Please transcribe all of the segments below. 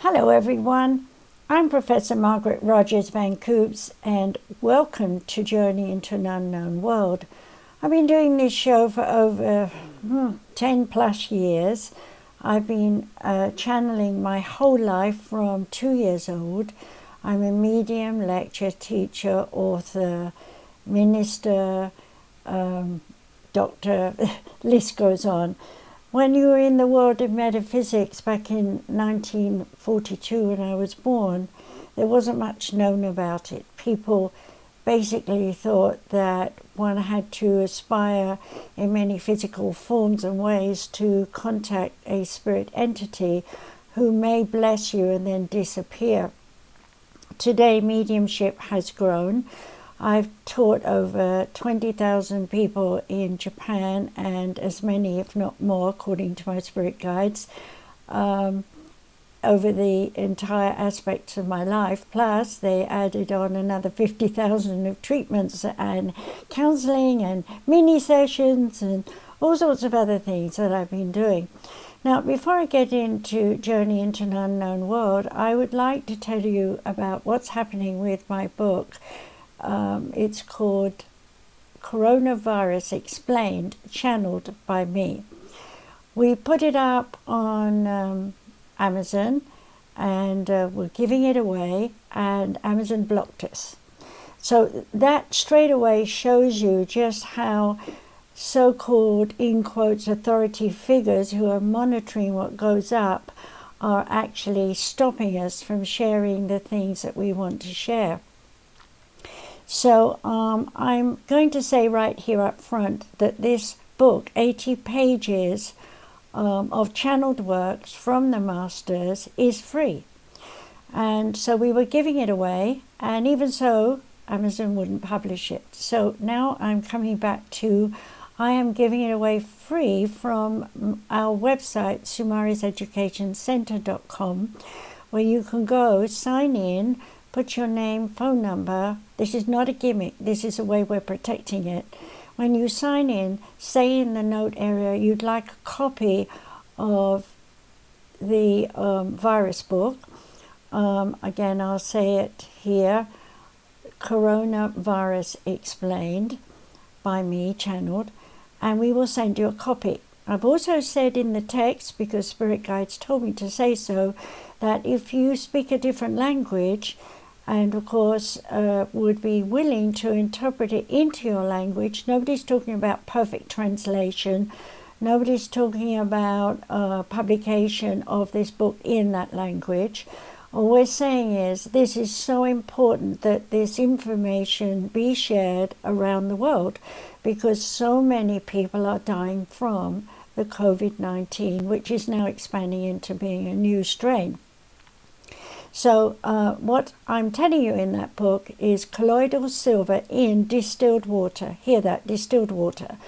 Hello everyone, I'm Professor Margaret Rogers Van Coops and welcome to Journey into an Unknown World. I've been doing this show for over 10 plus years. I've been channeling my whole life from 2 years old. I'm a medium, lecturer, teacher, author, minister, doctor, list goes on. When you were in the world of metaphysics back in 1942 when I was born, there wasn't much known about it. People basically thought that one had to aspire in many physical forms and ways to contact a spirit entity who may bless you and then disappear. Today, mediumship has grown. I've taught over 20,000 people in Japan and as many, if not more, according to my spirit guides, over the entire aspects of my life. Plus, they added on another 50,000 of treatments and counseling and mini sessions and all sorts of other things that I've been doing. Now, before I get into Journey into an Unknown World, I would like to tell you about what's happening with my book. It's called Coronavirus Explained, channeled by me. We put it up on Amazon and we're giving it away, and Amazon blocked us. So that straight away shows you just how so-called, in quotes, authority figures who are monitoring what goes up are actually stopping us from sharing the things that we want to share. So I'm going to say right here up front that this book, 80 pages of channeled works from the masters, is free. And so we were giving it away, and even so, Amazon wouldn't publish it. So now I'm coming back to, I am giving it away free from our website, sumariseducationcenter.com, where you can go, sign in, put your name, phone number. This is not a gimmick. This is a way we're protecting it. When you sign in, say in the note area you'd like a copy of the virus book. Again, I'll say it here. Coronavirus Explained by me, channeled. And we will send you a copy. I've also said in the text, because spirit guides told me to say so, that if you speak a different language, and of course would be willing to interpret it into your language. Nobody's talking about perfect translation. Nobody's talking about publication of this book in that language. All we're saying is this is so important that this information be shared around the world, because so many people are dying from the COVID-19, which is now expanding into being a new strain. So what I'm telling you in that book is colloidal silver in distilled water. Hear that, distilled water.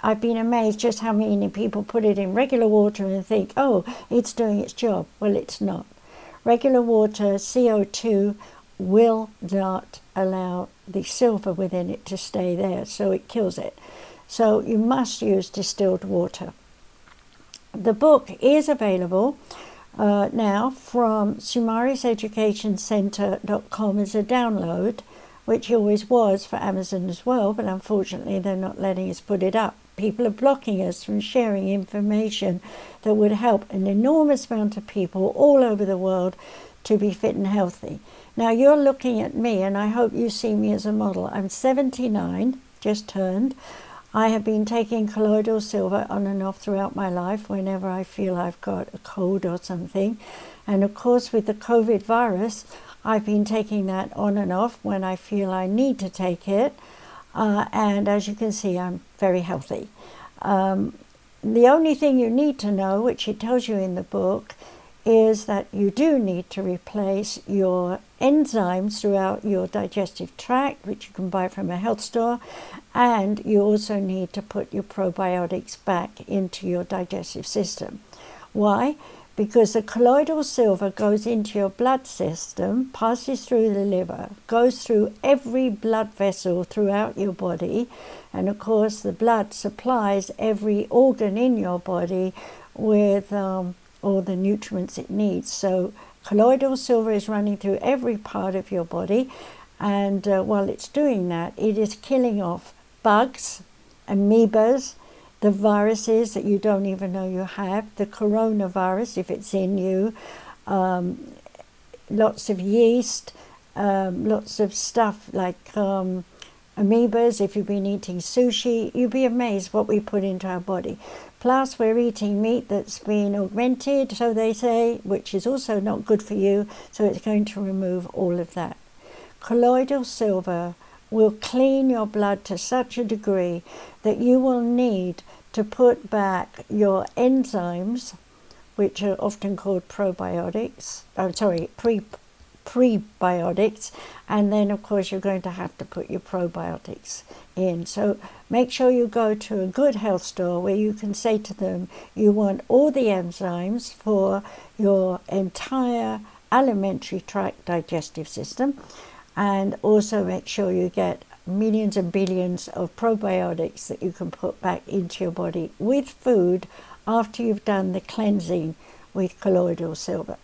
I've been amazed just how many people put it in regular water and think, oh, it's doing its job. Well, it's not. Regular water, CO2, will not allow the silver within it to stay there, so it kills it. So you must use distilled water. The book is available now from sumariseducationcenter.com as a download, which always was for Amazon as well, but unfortunately they're not letting us put it up. People are blocking us from sharing information that would help an enormous amount of people all over the world to be fit and healthy. Now you're looking at me, and I hope you see me as a model. I'm 79, just turned. I have been taking colloidal silver on and off throughout my life whenever I feel I've got a cold or something. And of course, with the COVID virus, I've been taking that on and off when I feel I need to take it. And as you can see, I'm very healthy. The only thing you need to know, which it tells you in the book, is that you do need to replace your enzymes throughout your digestive tract, which you can buy from a health store, and you also need to put your probiotics back into your digestive system. Why? Because the colloidal silver goes into your blood system, passes through the liver, goes through every blood vessel throughout your body, and of course the blood supplies every organ in your body with all the nutrients it needs. So colloidal silver is running through every part of your body, and while it's doing that, it is killing off bugs, amoebas, the viruses that you don't even know you have, the coronavirus if it's in you, lots of yeast, lots of stuff like amoebas. If you've been eating sushi, you'd be amazed what we put into our body. Plus, we're eating meat that's been augmented, so they say, which is also not good for you, so it's going to remove all of that. Colloidal silver will clean your blood to such a degree that you will need to put back your enzymes, which are often called prebiotics, and then of course you're going to have to put your probiotics in. So make sure you go to a good health store where you can say to them you want all the enzymes for your entire alimentary tract digestive system, and also make sure you get millions and billions of probiotics that you can put back into your body with food after you've done the cleansing with colloidal silver.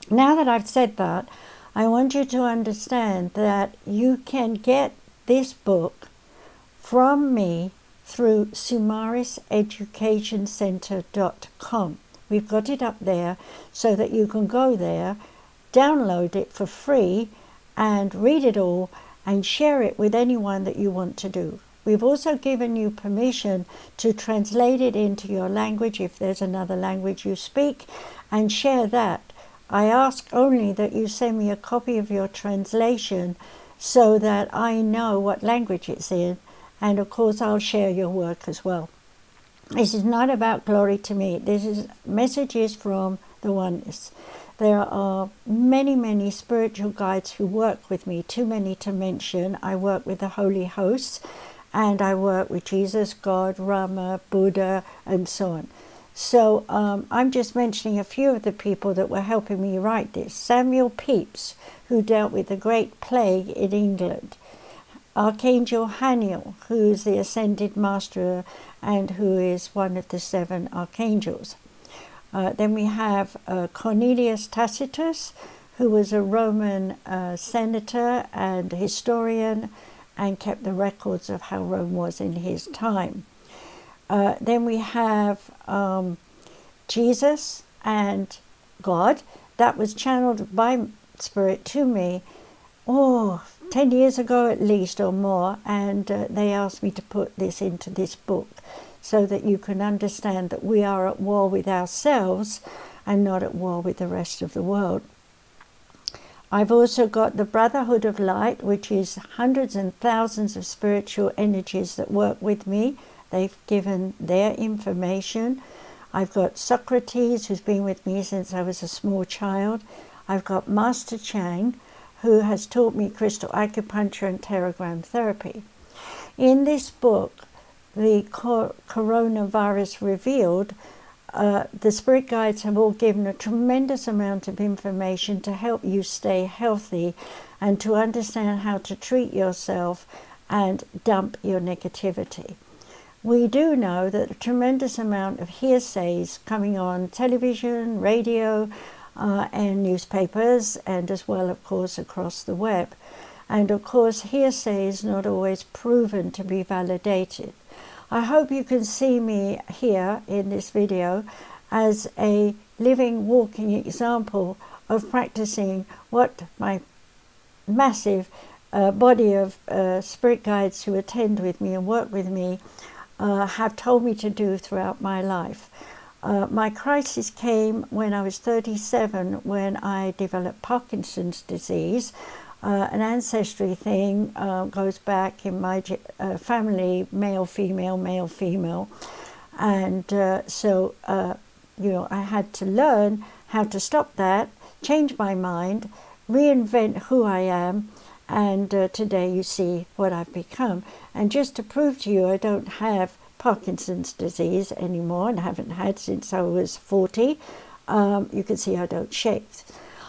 Now that I've said that, I want you to understand that you can get this book from me through sumariseducationcenter.com. We've got it up there so that you can go there, download it for free, and read it all and share it with anyone that you want to do. We've also given you permission to translate it into your language if there's another language you speak, and share that. I ask only that you send me a copy of your translation so that I know what language it's in, and of course I'll share your work as well. This is not about glory to me. This is messages from the oneness. There are many, many spiritual guides who work with me, too many to mention. I work with the Holy Hosts, and I work with Jesus, God, Rama, Buddha, and so on. So I'm just mentioning a few of the people that were helping me write this. Samuel Pepys, who dealt with the Great Plague in England. Archangel Haniel, who is the Ascended Master and who is one of the 7 archangels. Then we have Cornelius Tacitus, who was a Roman senator and historian and kept the records of how Rome was in his time. Then we have Jesus and God. That was channeled by Spirit to me, 10 years ago at least or more, and they asked me to put this into this book so that you can understand that we are at war with ourselves and not at war with the rest of the world. I've also got the Brotherhood of Light, which is hundreds and thousands of spiritual energies that work with me. They've given their information. I've got Socrates, who's been with me since I was a small child. I've got Master Chang, who has taught me crystal acupuncture and pterogram therapy. In this book, The Coronavirus Revealed, the spirit guides have all given a tremendous amount of information to help you stay healthy and to understand how to treat yourself and dump your negativity. We do know that a tremendous amount of hearsays coming on television, radio, and newspapers, and as well, of course, across the web. And of course, hearsay is not always proven to be validated. I hope you can see me here in this video as a living, walking example of practicing what my massive body of spirit guides who attend with me and work with me have told me to do throughout my life. My crisis came when I was 37, when I developed Parkinson's disease. An ancestry thing goes back in my family, male, female. And so I had to learn how to stop that, change my mind, reinvent who I am, and today you see what I've become. And just to prove to you, I don't have Parkinson's disease anymore, and haven't had since I was 40. You can see I don't shake.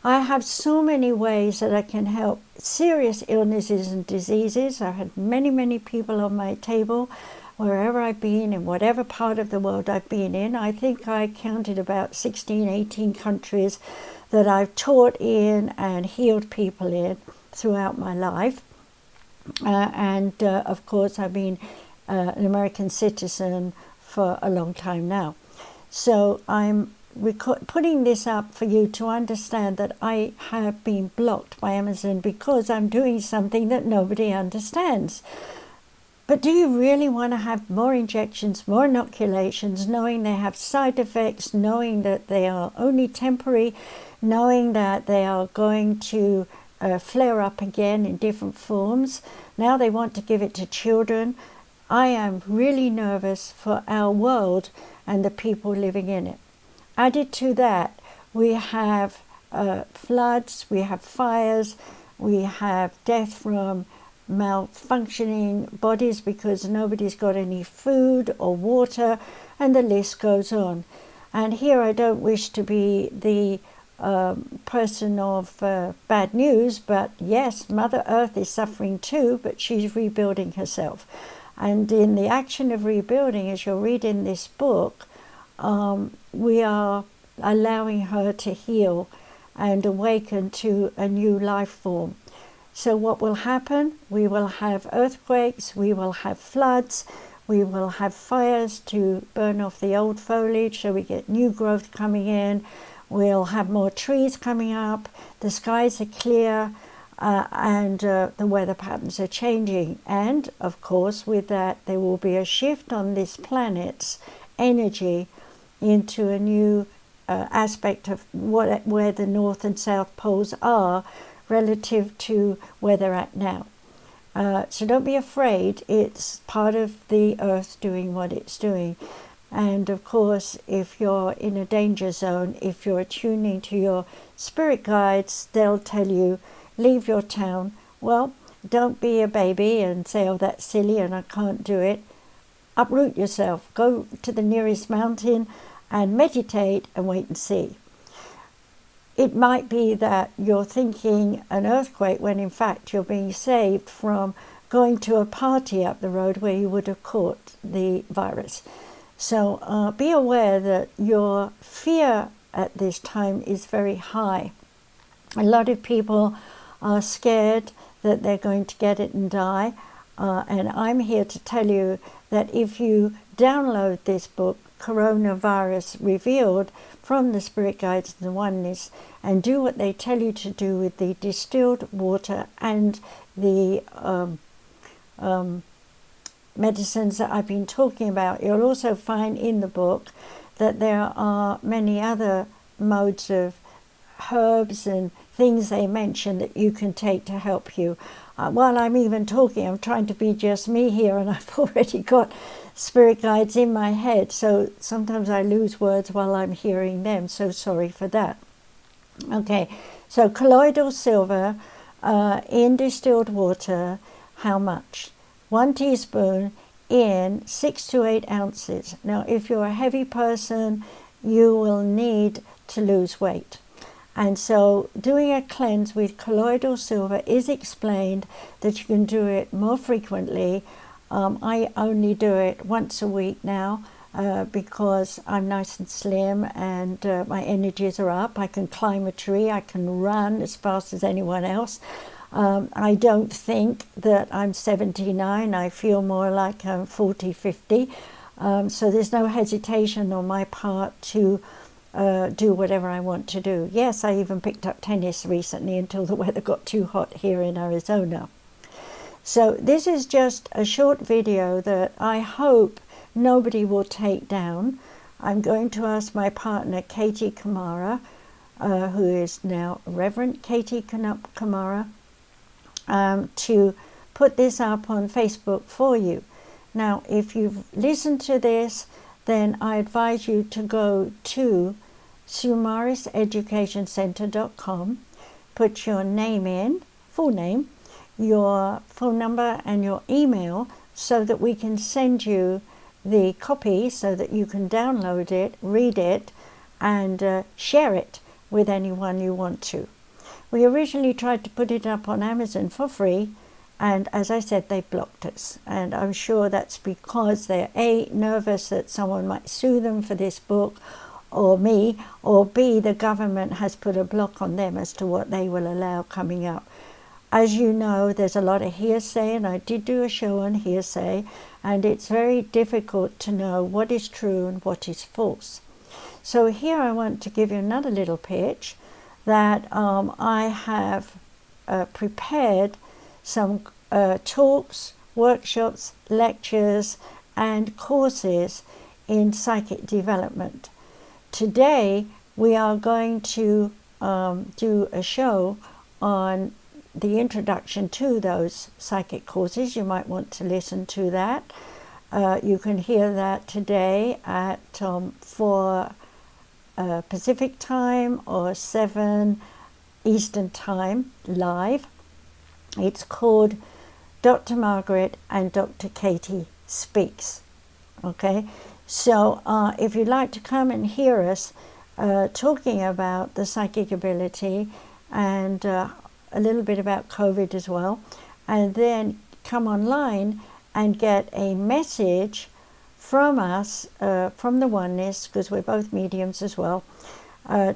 I have so many ways that I can help serious illnesses and diseases. I've had many people on my table wherever I've been, in whatever part of the world I've been in. I think I counted about 16, 18 countries that I've taught in and healed people in throughout my life. And of course, I've been an American citizen for a long time now. So I'm putting this up for you to understand that I have been blocked by Amazon because I'm doing something that nobody understands. But do you really want to have more injections, more inoculations, knowing they have side effects, knowing that they are only temporary, knowing that they are going to flare up again in different forms? Now they want to give it to children. I am really nervous for our world and the people living in it. Added to that, we have floods, we have fires, we have death from malfunctioning bodies because nobody's got any food or water, and the list goes on. And here I don't wish to be the person of bad news, but yes, Mother Earth is suffering too, but she's rebuilding herself. And in the action of rebuilding, as you'll read in this book, we are allowing her to heal and awaken to a new life form. So what will happen? We will have earthquakes, we will have floods, we will have fires to burn off the old foliage so we get new growth coming in. We'll have more trees coming up, the skies are clear, and the weather patterns are changing. And of course, with that, there will be a shift on this planet's energy into a new aspect of where the north and south poles are relative to where they're at now. So don't be afraid. It's part of the earth doing what it's doing. And of course, if you're in a danger zone, if you're tuning to your spirit guides, they'll tell you, leave your town. Well, don't be a baby and say, oh, that's silly and I can't do it. Uproot yourself. Go to the nearest mountain and meditate and wait and see. It might be that you're thinking an earthquake when in fact you're being saved from going to a party up the road where you would have caught the virus. So be aware that your fear at this time is very high. A lot of people are scared that they're going to get it and die. And I'm here to tell you that if you download this book, Coronavirus Revealed, from the Spirit Guides and the Oneness, and do what they tell you to do with the distilled water and the medicines that I've been talking about, you'll also find in the book that there are many other modes of herbs and things they mention that you can take to help you. While I'm even talking, I'm trying to be just me here, and I've already got spirit guides in my head, so sometimes I lose words while I'm hearing them, so sorry for that. Okay, so colloidal silver in distilled water, how much? 1 teaspoon in 6 to 8 ounces. Now, if you're a heavy person, you will need to lose weight. And so doing a cleanse with colloidal silver is explained that you can do it more frequently. I only do it once a week now because I'm nice and slim and my energies are up. I can climb a tree, I can run as fast as anyone else. I don't think that I'm 79, I feel more like I'm 40, 50. So there's no hesitation on my part to do whatever I want to do. Yes, I even picked up tennis recently until the weather got too hot here in Arizona. So this is just a short video that I hope nobody will take down. I'm going to ask my partner, Katie Kamara, who is now Reverend Katie Kamara, to put this up on Facebook for you. Now, if you've listened to this, then I advise you to go to sumariseducationcenter.com, put your name in, full name, your phone number and your email so that we can send you the copy so that you can download it, read it, and share it with anyone you want to. We originally tried to put it up on Amazon for free, And as I said, they blocked us. And I'm sure that's because they're A, nervous that someone might sue them for this book, or me, or B, the government has put a block on them as to what they will allow coming up. As you know, there's a lot of hearsay, and I did do a show on hearsay, and it's very difficult to know what is true and what is false. So here I want to give you another little pitch that I have prepared some talks, workshops, lectures, and courses in psychic development. Today we are going to do a show on the introduction to those psychic courses. You might want to listen to that. You can hear that today at 4 Pacific time or 7 Eastern time live. It's called Dr. Margaret and Dr. Katie Speaks. Okay, so if you'd like to come and hear us talking about the psychic ability and a little bit about COVID as well, and then come online and get a message from us, from the oneness, because we're both mediums as well.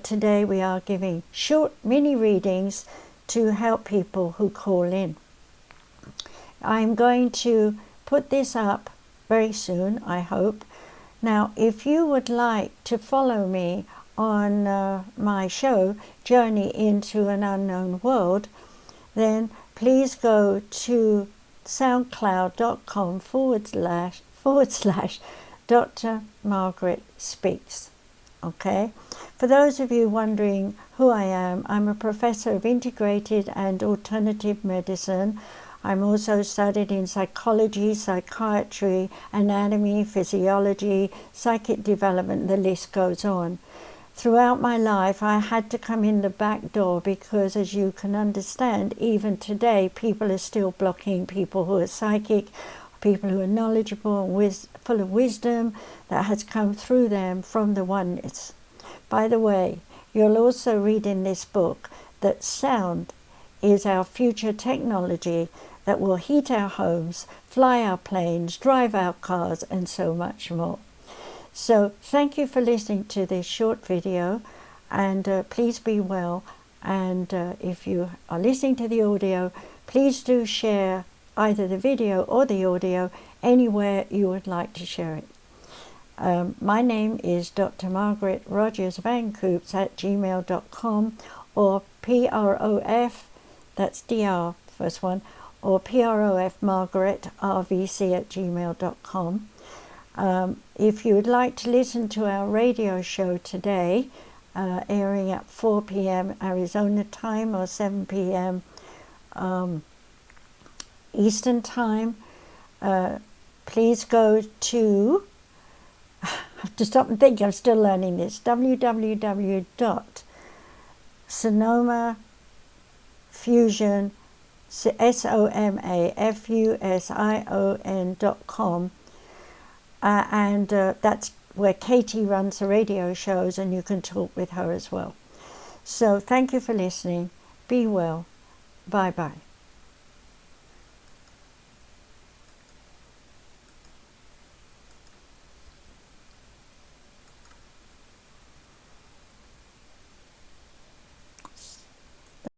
Today we are giving short mini readings to help people who call in. I'm going to put this up very soon, I hope. Now, if you would like to follow me on my show, Journey into an Unknown World, then please go to soundcloud.com// Dr. Margaret Speaks. Okay, for those of you wondering who I am, I'm a professor of integrated and alternative medicine. I'm also studied in psychology, psychiatry, anatomy, physiology, psychic development, the list goes on. Throughout my life, I had to come in the back door because, as you can understand, even today, people are still blocking people who are psychic, people who are knowledgeable and full of wisdom that has come through them from the oneness. By the way, you'll also read in this book that sound is our future technology that will heat our homes, fly our planes, drive our cars, and so much more. So thank you for listening to this short video, and please be well. And if you are listening to the audio, please do share either the video or the audio anywhere you would like to share it. My name is Dr. Margaret Rogers Van Coops at gmail.com, or PROF, that's DR, first one, or PROF Margaret RVC at gmail.com. If you would like to listen to our radio show today, airing at 4 p.m. Arizona time or 7 p.m. Eastern time, please go to, I have to stop and think, I'm still learning this, www.somafusion, somafusion.com, and that's where Katie runs the radio shows, and you can talk with her as well. So thank you for listening. Be well. Bye-bye.